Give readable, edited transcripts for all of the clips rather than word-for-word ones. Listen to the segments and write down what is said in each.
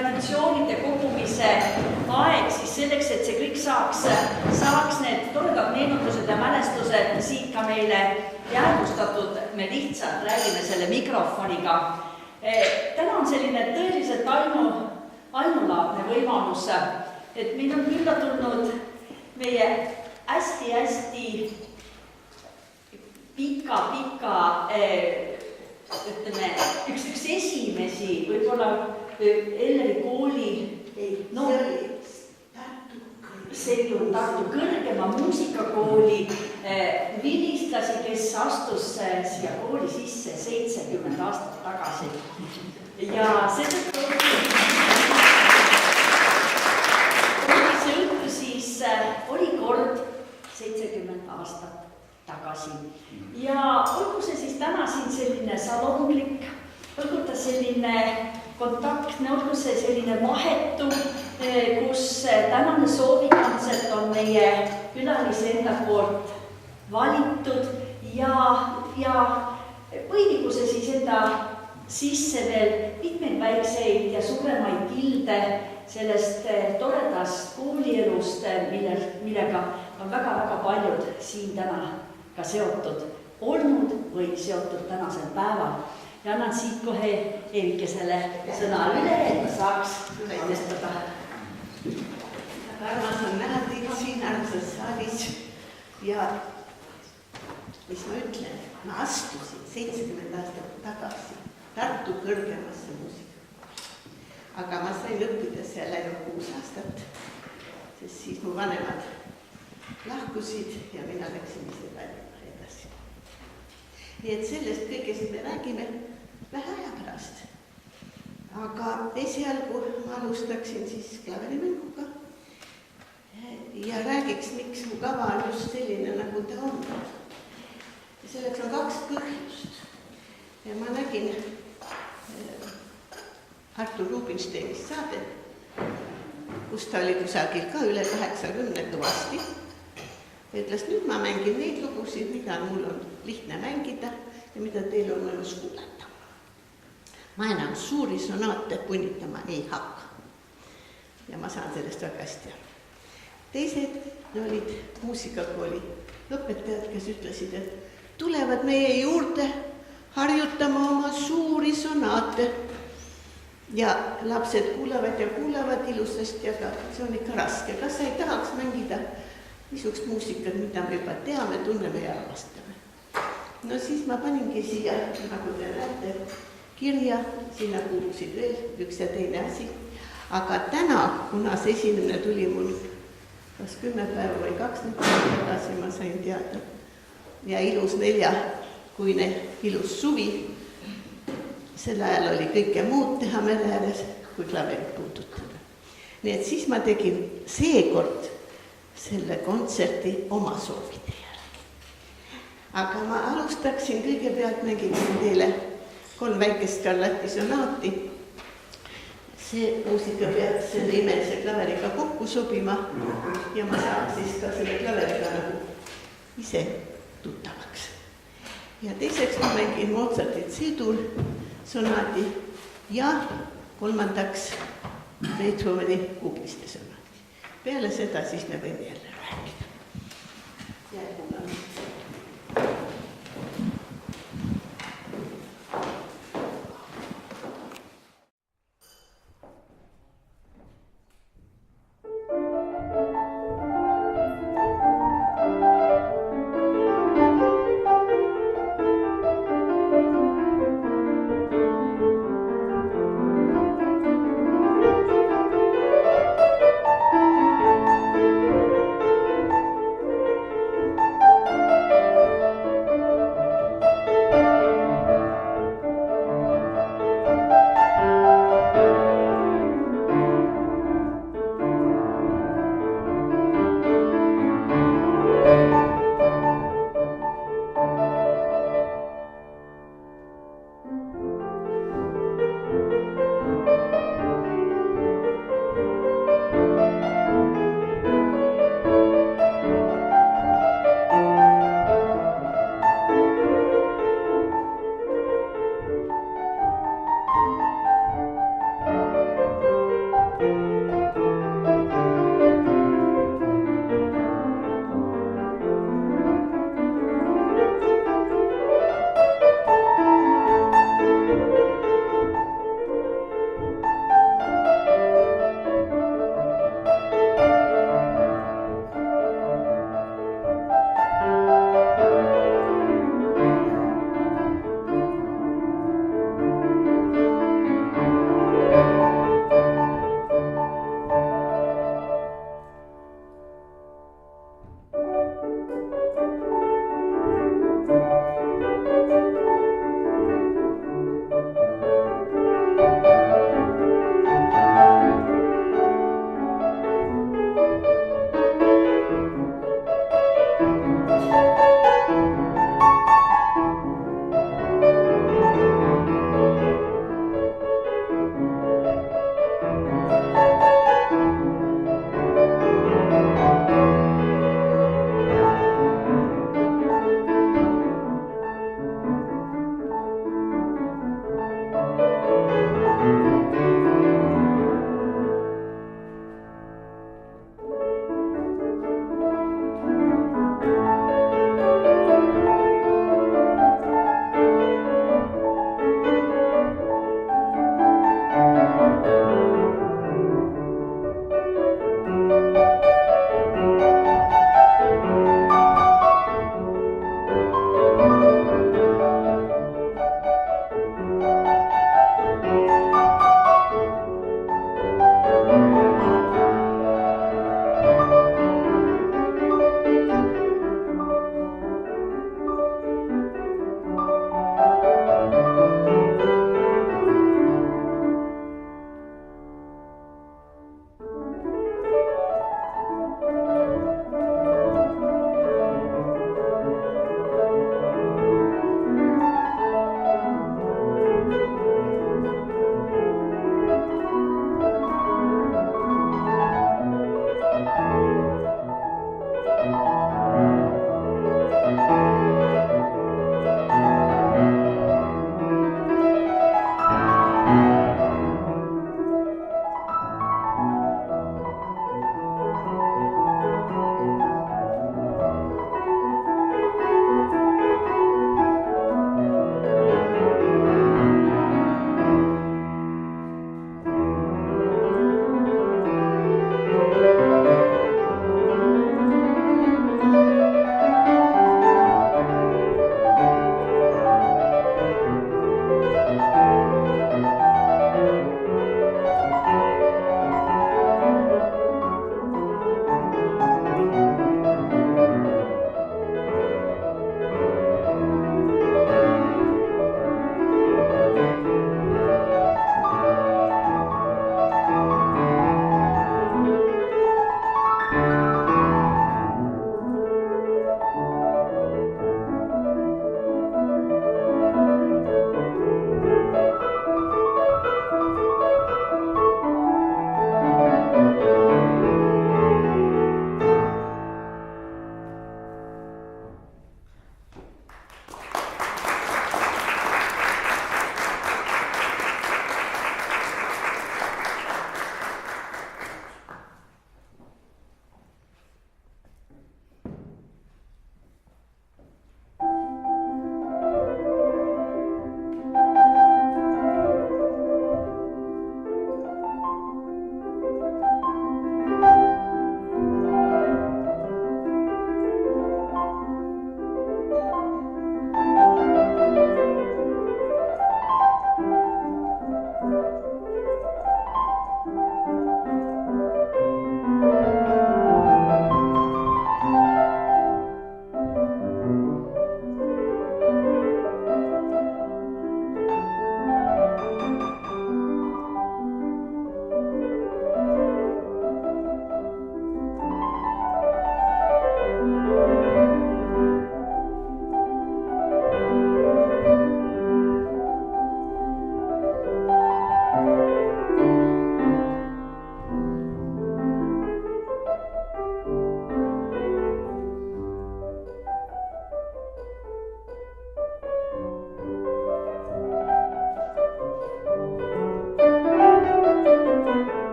traditsioonide kogumise aeg, siis selleks, et see kõik saaks need toredad meenutused ja mälestused siit ka meile jäädvustatud, me lihtsalt räägime selle mikrofoniga. Täna on selline tõeliselt ainulaadne võimalus, et meil on külla tulnud meie hästi-hästi pika, ütleme, üks esimesi, võib-olla Elleri kooli, see oli Tartu kõrgema muusikakooli vilistlasi, kes astus siia kooli sisse 70 aastat tagasi. Ja seetõttu see õhtu siis oli kord 70 aastat tagasi. Ja olgu see siis täna siin selline salonglik, olgu ta selline kontaktne, olgu see selline vahetu, kus tänane soovikontsert on meie külalise enda poolt valitud ja põimigu see siis enda sisse veel mitmeid väikseid ja suuremaid kilde sellest toredast koolielust, millega on väga-väga paljud siin täna ka seotud olnud või seotud tänasel päeval. Ja annan siit kohe Eerikesele sõna üle, et ta saaks alustada. Armas on näha teid siin armsas saalis ja mis ma ütlen, ma astusin 70 aastat tagasi Tartu kõrgemasse muusikakooli. Aga ma sain õppida seal ainult 6 aastat, sest siis mu vanemad lahkusid ja mina läksin ise Tallinna edasi. Nii et sellest kõigest me räägime vähe aja pärast. Aga esialgu ma alustaksin siis klaverimänguga ja räägiks, miks mu kava on just selline, nagu ta on. Selleks on 2 põhjust. Ja ma nägin Artur Rubinsteinist saadet, kus ta oli kusagil ka üle 80 kõvasti. Ütles, nüüd ma mängin neid lugusid, mida mul on lihtne mängida ja mida teil on mõnus kuulata. Ma enam suuri sonaate punnitama ei hakka. Ja ma saan sellest väga hästi aru. Teised olid muusikakooli õpetajad, kes ütlesid, et tulevad meie juurde harjutama oma suuri sonaate. Ja lapsed kuulavad ilusasti, aga see on ikka raske. Kas sa ei tahaks mängida niisugust muusikat, mida me juba teame, tunneme ja armastame? No siis ma paningi siia, nagu te näete, kirja, sinna kuulusid veel üks ja teine asi. Aga täna, kuna see esinemine tuli mul kas 10 päeva või 2 nädalat tagasi, ma sain teada. Ja ilus 4-kuine ilus suvi. Sel ajal oli kõike muud teha mere ääres, kui klaverit puudutada. Nii et siis ma tegin seekord selle kontserti oma soovide järgi. Aga ma alustaksin kõigepealt mängiksin teile 3 väikest Scarlatti sonaati. See muusika peab selle imelise klaveriga kokku sobima ja ma saan siis ka selle klaveriga nagu ise tuttavaks. Ja teiseks ma mängin Mozarti C-dur sonaadi ja 3. Beethoveni kuukliste sonaadi. Peale seda siis me võime jälle rääkida.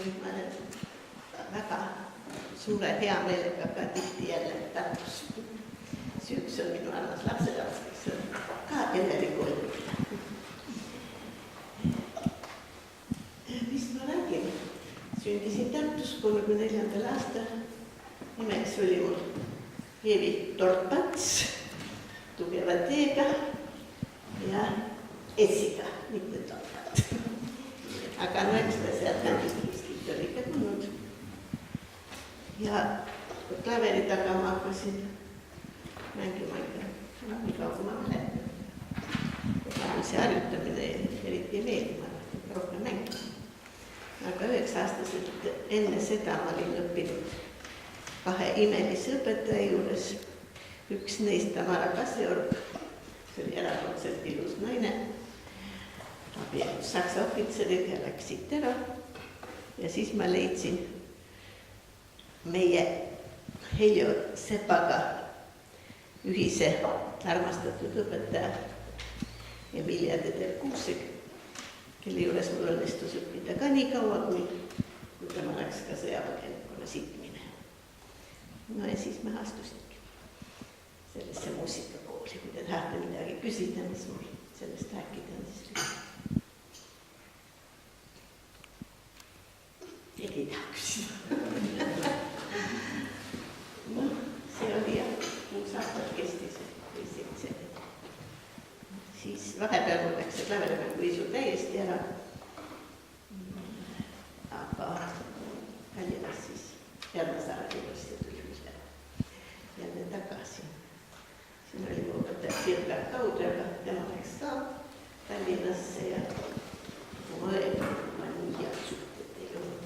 nüüd ma olen väga suure hea meelega ka tihti jälle Tartus. Üks on minu armas lapselaps, kes on ka Elleri koolipida. Mis ma räägin? Sündisin Tartus 34. aastal. Nimeks oli mul Eevi Torpats, tugeva teega ja Essiga, mitte Torpat. Aga no eks ta sealt nädusliskilt oli ka tulnud. Ja klaveri taga ma hakkasin mängima ikka, nii kaua kui ma mäletan. See harjutamine eriti ei meeldi, ma rohkem mängima. Aga 9-aastaselt enne seda ma olin õppinud 2 imelise õpetaja juures. Üks neist Tamara Kaseorg, see oli erakordselt ilus naine. Abielus saksa ohvitserid ja läks siit ära. Ja siis ma leidsin meie Heljo Sepaga ühise armastatud õpetaja Emilia Tederkuusek, kelle juures mul õnnestus õppida ka nii kaua, kui tema läks ka sõjavägenikuna sitmine. No ja siis ma astusingi sellesse muusikakooli. Kui te tahate midagi küsida, mis mul sellest rääkida on, siis küsida. Ei taha küsida. No, see oli jah, 6 aastat kestis või 7. Siis vahepeal mul läks see klaverimängu isu täiesti ära. Aga Tallinnas siis Järvesaare juures ja tuli jälle tagasi. Siin oli mu õpetaja Sirga Kaudu, aga tema läks ka Tallinnasse ja mu õed ma nii head suhted ei olnud,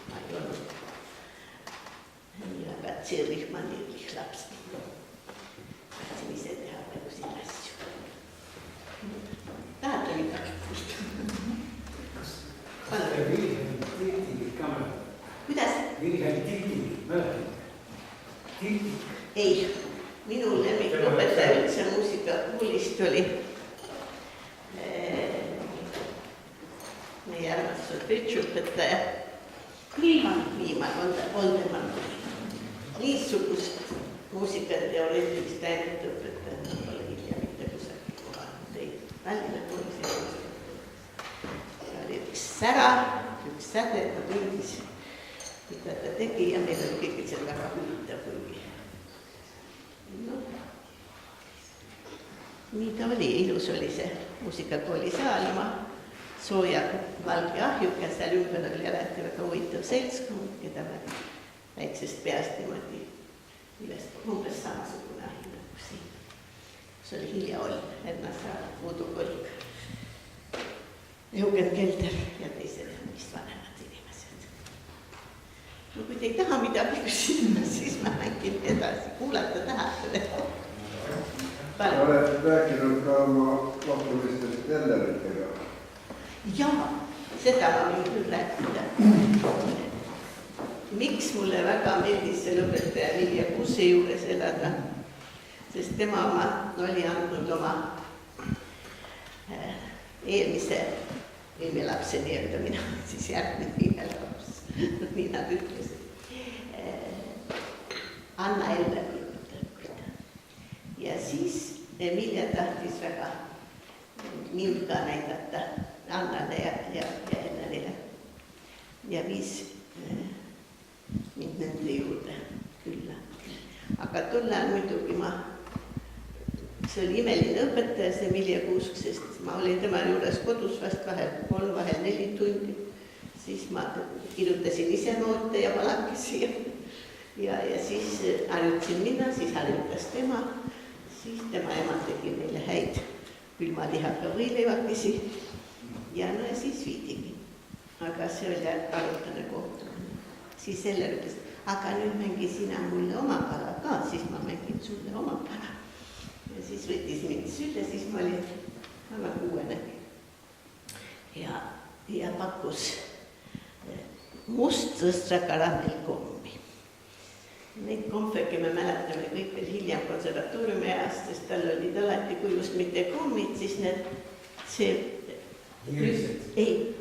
ma ei olnud nii väga tsirrihmanirlik laps. Tahtsin ise teha paljusid asju. Tahate midagi? Vilhelm Tiltik ka mäletad? Kuidas? Vilhelm Tiltik, mäletad? Tiltik? Ei, minu lemmikõpetaja üldse muusikakoolist oli meie armas solfedžiõpetaja Viiman Oldemann. Niisugust muusikateoreetilist ainult õpetaja pole hilja mitte kusagil kohanud. Ei, Tallinna koolis ei ole. See oli üks sära, üks säde, ta tundis, mida ta tegi ja meil oli kõigil seal väga huvitav kuigi. No, nii ta oli, ilus oli see muusikakooli saal, oma sooja valge ahjuga, seal ümber oli alati väga huvitav seltskond, keda me väiksest peast niimoodi üles umbes samasugune ahi nagu siin. See oli Hilja Olm, Erna Saar, Uudu Kolk, Eugen Kelder ja teised vist vanemad inimesed. No kui te ei taha midagi küsida, siis ma mängin edasi, kuulata tahate. Ma olen rääkinud ka oma vakulistest Elleritega. Jaa, seda ma võin küll rääkida. Miks mulle väga meeldis selle õpetaja Vilja Kuuse juures elada, sest tema oli andnud oma eelmise ilmelapse nii-öelda, mina siis järgmine ilmelaps, nii nad ütlesid. Anna Elleri õpetaja. Ja siis Emilia tahtis väga mind ka näidata Annale ja Ellerile ja viis mind nende juurde külla. Aga tolle ajal muidugi see oli imeline õpetaja, see Emilia Kuusk, sest ma olin tema juures kodus vast vahel 3, vahel 4 tundi. Siis ma kirjutasin ise noote ja palakesi ja siis harjutasin mina, siis harjutas tema. Siis tema ema tegi meile häid külmalihaga võileivakesi ja no ja siis viidigi. Aga see oli arutane kohtumine. Siis Eller ütles, aga nüüd mängi sina mulle oma pala ka, siis ma mängin sulle oma pala. Ja siis võttis mind sülle, siis ma olin väga kuuene. Ja pakkus must sõstra karamellkommi. Neid kompveke me mäletame kõik veel hiljem konservatooriumi ajast, sest tal olid alati, kui just mitte kommid, siis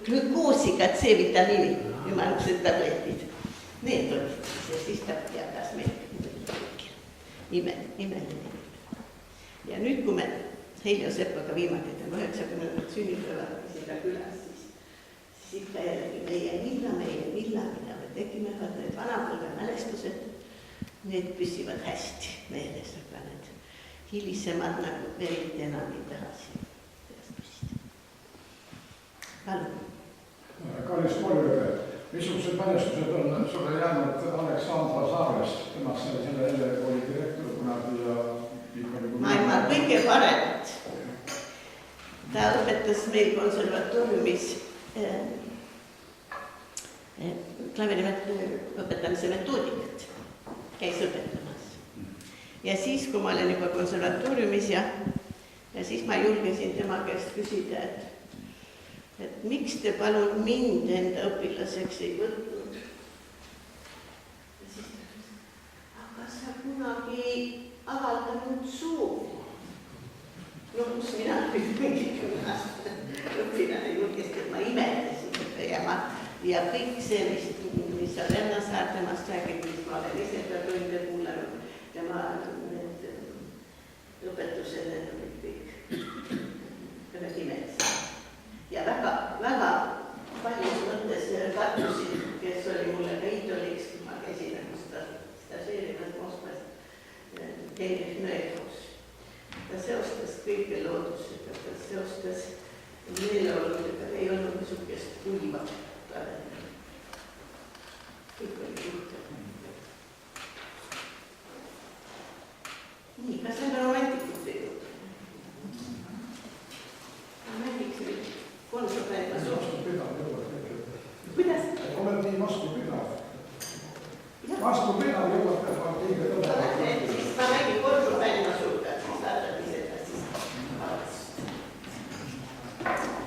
glükoosiga C-vitamiini, ümmargused tabletid. Need olid ja siis ta teadas meid imeline. Ja nüüd, kui me Heljo Sepaga viimati tema 90. sünnipäeval sinna külas, siis ikka jällegi meie villa, mida me tegime, vaat need vanapõlve mälestused, need püsivad hästi meeles, aga need hilisemad nagu eriti enam ei taha siin peast püsida. Palun. Kallis kooliõde, missugused mälestused on sulle jäänud Aleksandra Saarest, temast sai selle kooli direktor kunagi ja maailma kõige paremat. Ta õpetas meil konservatooriumis klaveri õpetamise metoodikat, käis õpetamas. Ja siis, kui ma olen juba konservatooriumis ja siis ma julgesin tema käest küsida, et miks te palun mind enda õpilaseks ei võtnud. Ja siis ta ütles, aga sa kunagi avaldanud soovi. No kus mina nüüd mingi 10 aastane õpilane julgesti, et ma imetasin ja kõik see, mis on Erna Saar temast räägib, mis ma olen ise ka tunde kuulanud, tema need õpetused, need olid kõik imetasid. Ja väga paljus mõttes kattusid, kes oli mulle ka idoliks, kui ma käisin stažeerimas Moskvas Heinrich Neuhaus. Ta seostas kõige loodusega, ta seostas meeleoludega, ei olnud niisugust kuiva. Kõik oli juhtunud. Nii, kas need on romantikute juurde? Ma mängiks nüüd 3 päeva soov. Kuidas? oled nii vastupidav. Vastupidav jõuad teha kõige tõle. Siis ma mängin 3 päeva suuda, siis saadad ise ta siis. Thank you.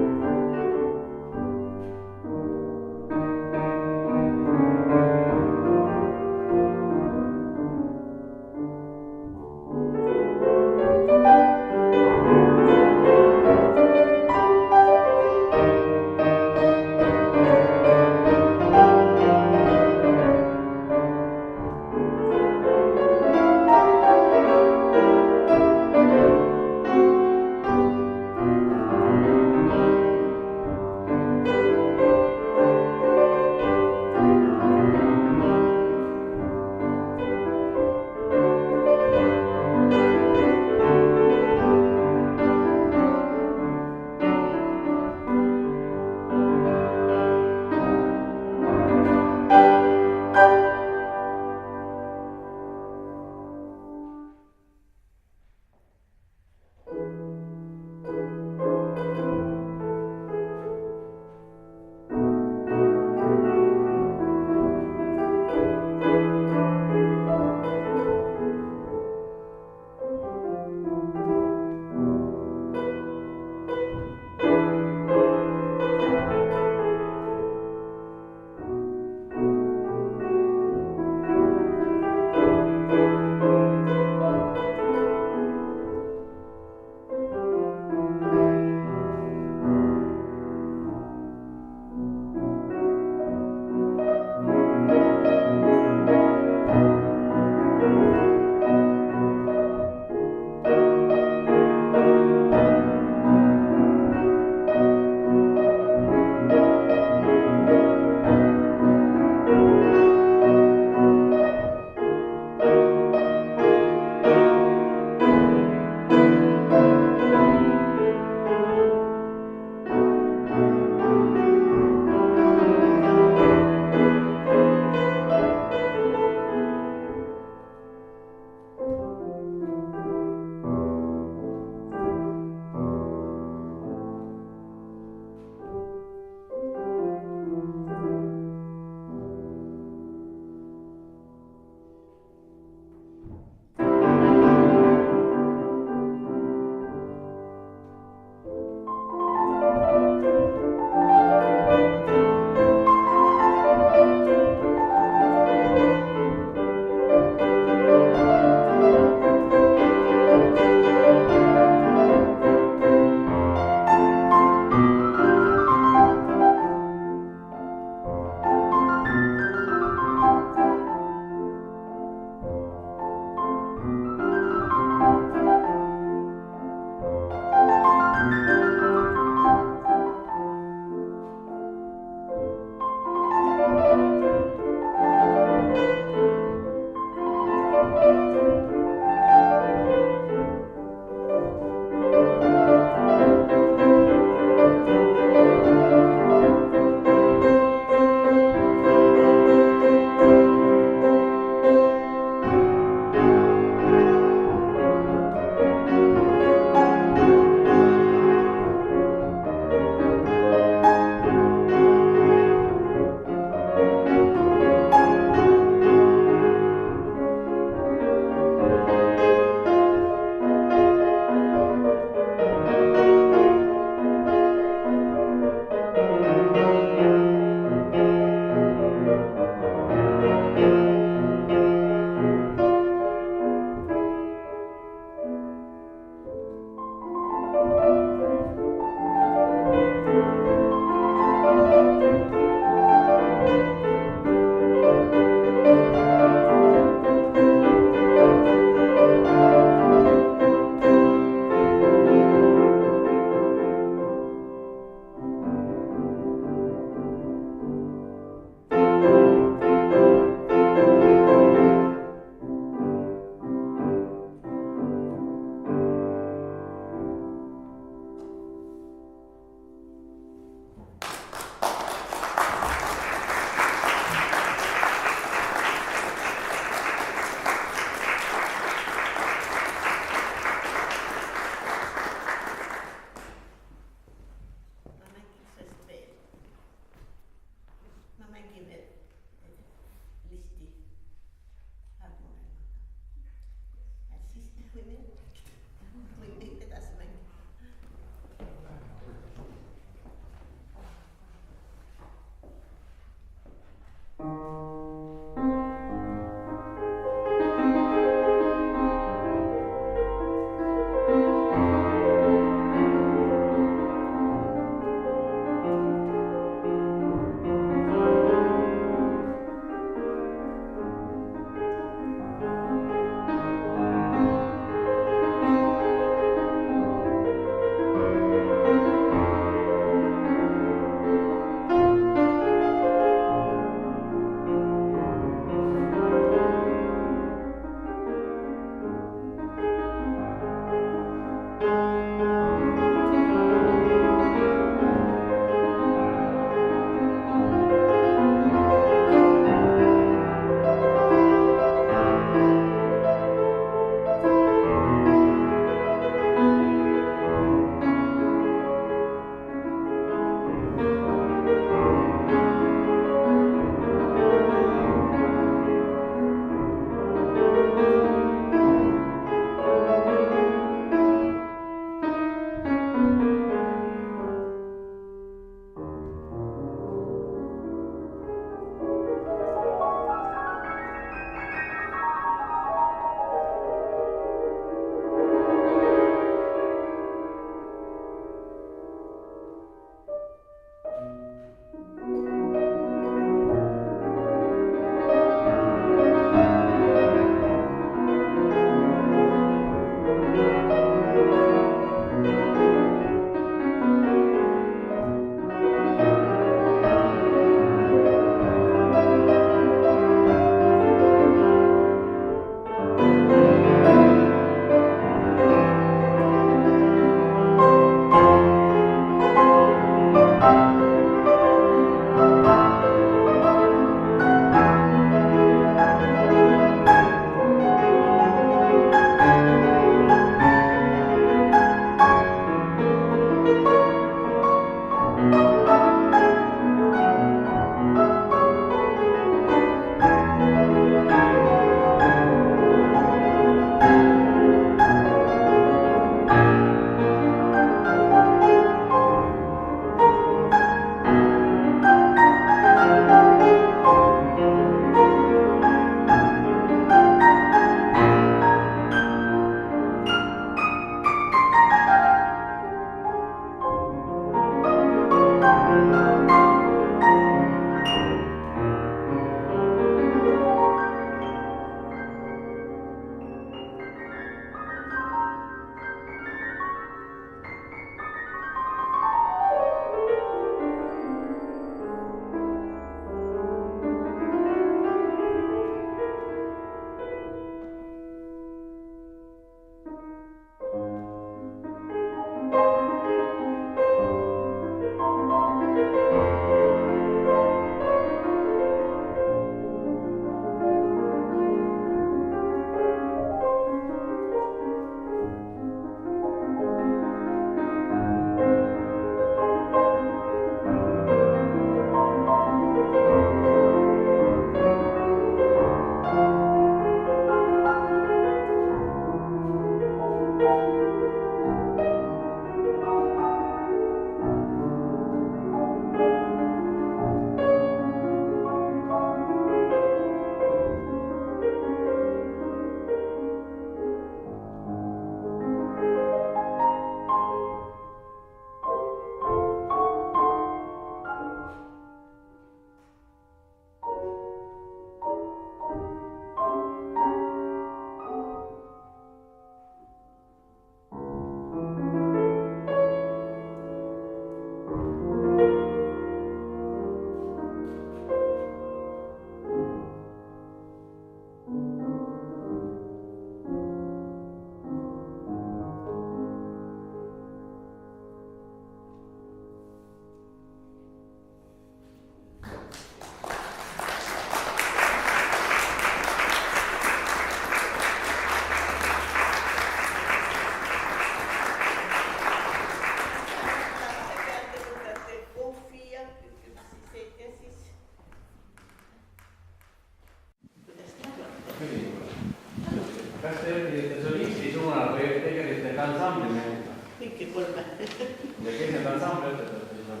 Kas te õppisite solisti suunal või tegelite ka ansambli meelega? Kõike kolme. Ja kes need ansambli õpetajad siis on?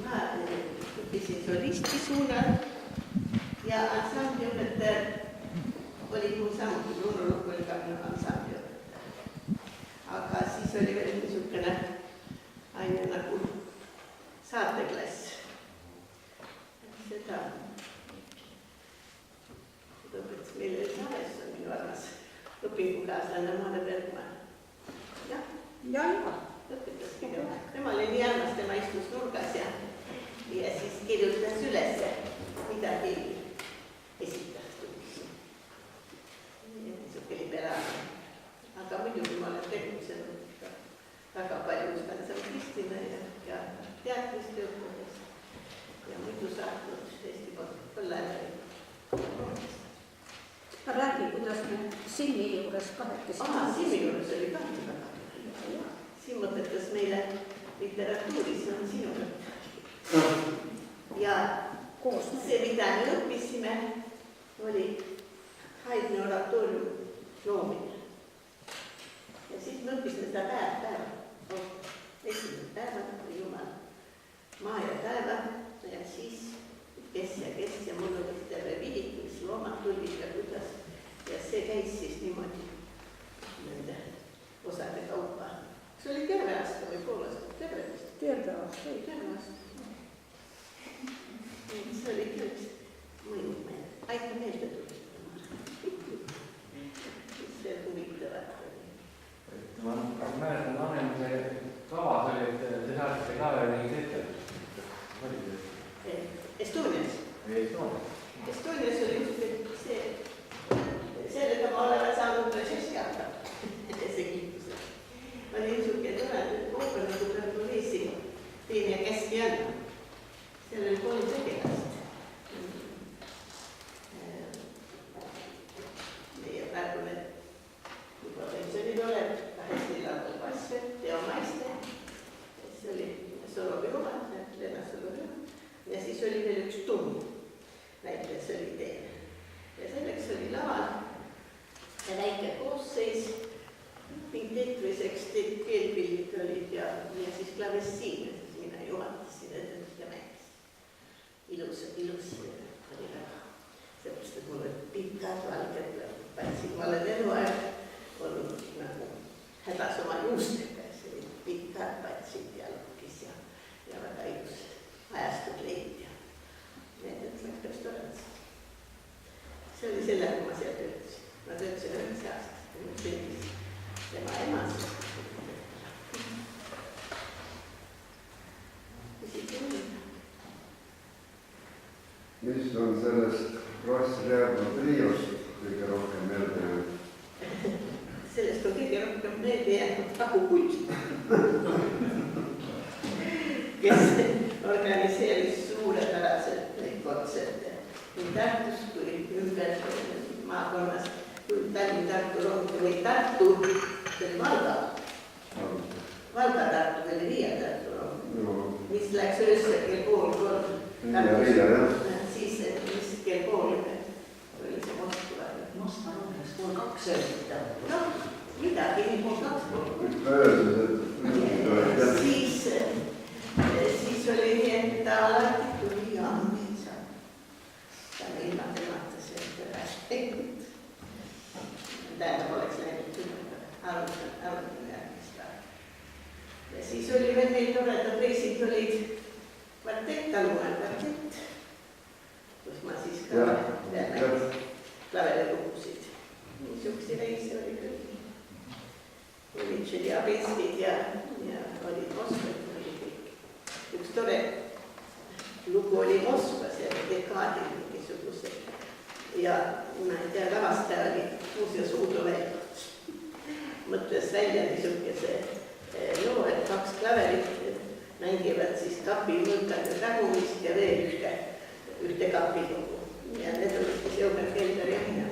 Ma õppisin solisti suunal ja ansambli õpetaja oli mul samuti, Bruno Lukk oli ka minu ansambli õpetaja. Aga siis oli veel niisugune aine nagu saateklass. Seda õpetas meile Saves on minu armas õpingukaaslane Mare Bergman. Jah, õpetaski tema. Tema oli nii armas, tema istus nurgas ja siis kirjutas ülesse midagi esitas. Niisugune liberaalne. Aga muidugi ma olen tegutsenud väga palju ansamblistina ja teatris töötades ja muidu saatnud Eesti Põlleäri. Räägi, kuidas me Simmi juures kahekesi. Simmi juures oli ka väga. Simm õpetas meile literatuuri, see on sinu mõte. Ja see, mida me õppisime, oli Haydni oratoorium loomine. Ja siis me õppisime seda päeva. Esimene päeva oli Jumal maa ja päeva ja siis kes ja mul oli terve vidik, mis loomad tulid ja kuidas. Ja see käis siis niimoodi nende osade kaupa. See oli terve aasta või pool aastat, terve aasta. Terve aasta. Terve aasta. See oli üks mõjub meile. Aita meelde tuli. See huvitavat oli. Ma mäletan, Annemise kavas oli, et te saatsite ka veel mingit ette. Estonias. Estonias. Estonias oli just see, sellega ma olen saanud Brežnevi hakata. See kiitus. Oli niisugune tore, ooper nagu Bertolesi Teen ja käski anna. Seal oli 3 tegelast. Meie praegune juba pensionil olev 24 passer, Teo Maiste. See oli Solovjova, Lena Solovjova. Ja siis oli veel üks tund näiteks, see oli teine. Ja selleks oli laval ja väike koosseis, pinteetriseks keelpillid olid ja siis klavessiin, siis mina juhatasin ja mängis. Ilus oli väga. Seepärast, et mul olid pikad valged pätsid. Ma olen eluaeg olnud nagu hädas oma juustega. See oli pikad pätsid ja lukkis ja väga ilus. Ajastud leid ja need läks päris toredad. See oli selle, kui ma seal töötasin. Ma töötasin 9 aastat, kui ma sündis tema emas. Mis on sellest Ross-Järva triost kõige rohkem meelde jäänud? Sellest on kõige rohkem meelde jäänud Agu Kutt, kes organiseeris suurepäraselt neid kontserte nii Tartus kui ümber maakonnas, kui Tallinna-Tartu rongi või Tartu, see oli Valga-Tartu või Riia-Tartu rong, mis läks öösel kell pool 3. Siis mis kell pool oli see Moskva. Moskva rongis pool 2 öösel. Noh, midagi nii pool 2 pool. Siis oli nii, et ta alati tuli Ammitsa. Ta on ilma temata selle räästinud. Tähendab oleks läinud küll, arutame järgmist aega. Ja siis oli veel neil toredad reisid olid kvartett, Talumäe kvartett, kus ma siis ka nägin klaverilugusid. Niisuguse reisi oli küll. Olid Tšeljabinskid ja olid Moskvad. Üks tore lugu oli Moskvas ja dekaadil mingisuguse. Ja ma ei tea, lavastaja oli muuseas Uudo Väikot. Mõtles välja niisuguse loo, et 2 klaverit mängivad siis kapi mõõkade tagumist ja veel ühte kapilugu. Ja need olid siis Jõuger Kelder ja mina.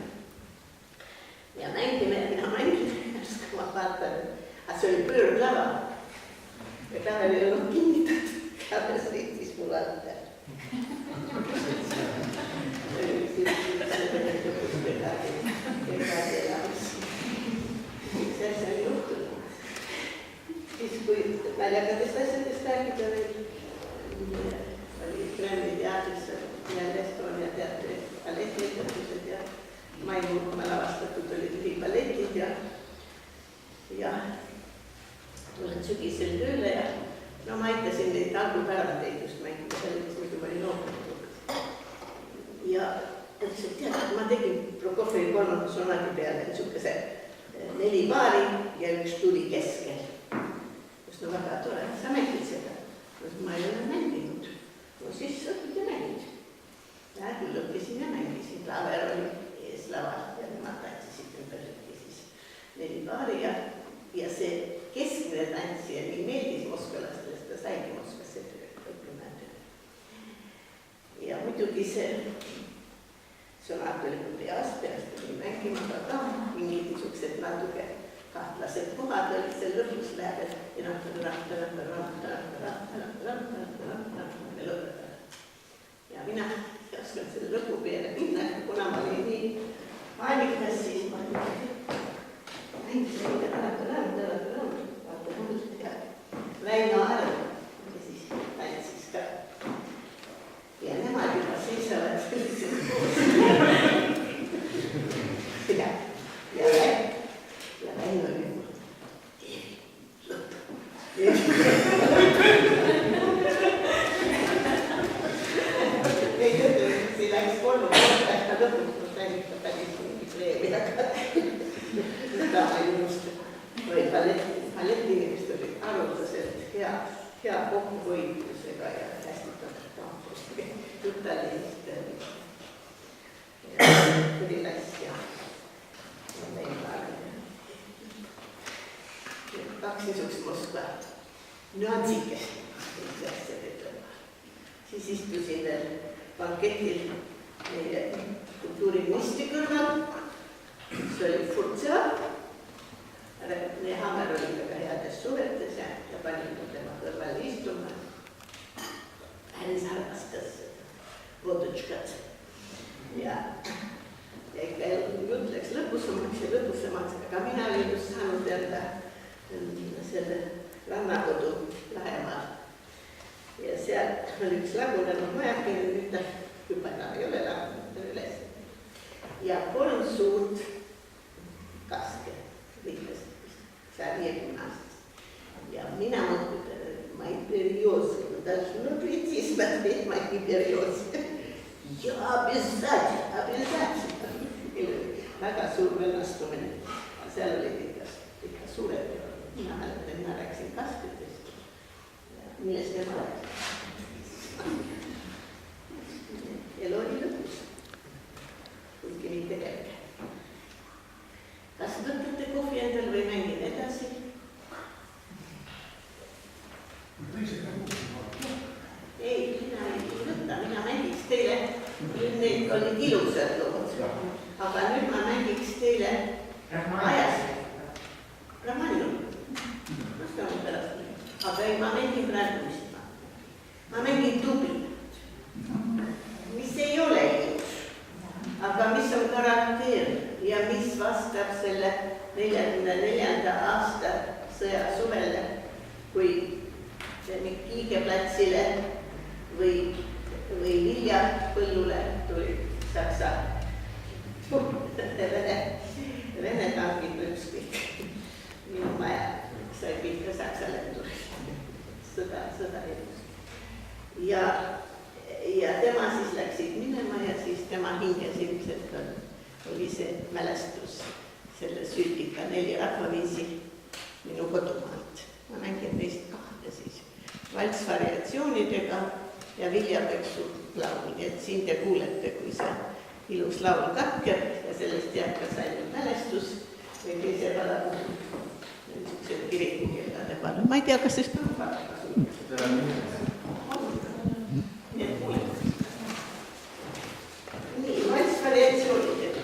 Ja mängime, mina mängin, kui ma vaatan, aga see oli pöörklava. Ja klaver ei olnud kinnitatud. Klaver sõitis mul alt. See oli toimuma lavastatud olid lühipalletid ja tulen sügisel tööle ja no ma aitasin neid algupäevateid just mängida, selleks muidu ma olin loomulikult. Ja ütles, et tead, ma tegin Prokofjevi 3. sonaadi peale niisuguse 4 paari ja 1 tuli keskel. No väga tore, sa mängid seda. Ma ei ole mänginud. No siis õpid ja mängid. Ja küll õppisin ja mängisin. Klaver oli ees laval ja nemad tantsisid ümberringi siis 4 paari ja see keskmine tantsija nii meeldis moskvalastest, ta saigi Moskvasse õppima. Ja muidugi see sonaat oli mul peast oli mängima, aga ka mingid niisugused natuke kahtlased kohad olid seal lõpus läheb, et ja mina ei osanud selle lõpu peale minna, kuna ma olin nii paanikas, siis ma mängisin vaata muld ja Väino Arv ja siis tantsis ka. Ja nemad juba seisavad sellised koos. Ja Väino oli mul. Lõpp. Ei tõttu, see läks 3 korda, aga lõpuks ma sain ikka päris mingi preemi, aga seda ma ei unusta. Või ballettinimist oli arvutuselt hea kokkuhoidlusega ja hästi tampust. Jutalist tuli läks ja meil vaadanud. 2 niisugust Moskva nüansikest, mis asjad ütlema. Siis istusin veel banketil meie kultuuriministri kõrval, mis oli Furtsev. Hammer oli väga heades suhetes ja panin tema kõrval istuma. Päris armastas vodučkat. Ja ikka jutt läks lõpusamaks, aga mina olin just saanud enda selle rannakodu Lähemaal. Ja seal oli üks lagunenud majakene, nüüd ta juba enam ei ole lagunenud üles. Ja 3 suurt kaske liikles seal 50 aastast. Ja mina mõtlen, ma ei perioodsi, kui ta sul kritismat, et ma ei perioodsi. Ja обязательно. Väga suur vennastumine. Seal olid ikka suured. Mina mäletan, mina rääkisin kaskidest. Millest nema rääkisin. Elu oli lõpus. Kuigi nii tegelge. Kas võtate kohvi endal või mängin edasi? Ei, mina ei võtta, mina mängiks teile. Need olid ilusad lood. Aga nüüd ma mängiks teile ajas. Ramanjum. Vastame pärast. Aga ei, ma mängin praegu mis ma mängin tublit. Mis ei ole ilus. Aga mis on karakter ja mis vastab selle 44. aasta sõja suvele, kui Kiigeplatsile või Viljapõllule tuli Saksa Vene tankid ükskõik. Minu maja sai pihta Saksa lendurid. Sõda elus. Ja tema siis läksid minema ja siis tema hinges ilmselt oli see mälestus selle sütika 4 rahvaviisi minu kodumaalt. Ma mängin neist 2 siis. Valtsvariatsioonidega ja Viljapeksu laul, nii et siin te kuulete, kui see ilus laul katkeb ja sellest jääb kas ainult mälestus või teise palagu niisugused kirikukellade palun. Ma ei tea, kas sest on palagu. Nii, valtsvariatsioonidega.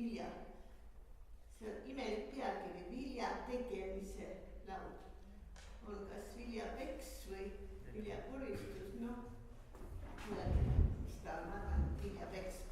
vilja. see on imelik pealkiri, vilja tegemise laul. on kas viljapeks või viljakoristus, noh, mis ta on, ma arvan, viljapeks.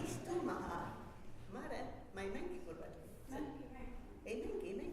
Istu maha. Mare, ma ei mängi kurvad. Ei mängi.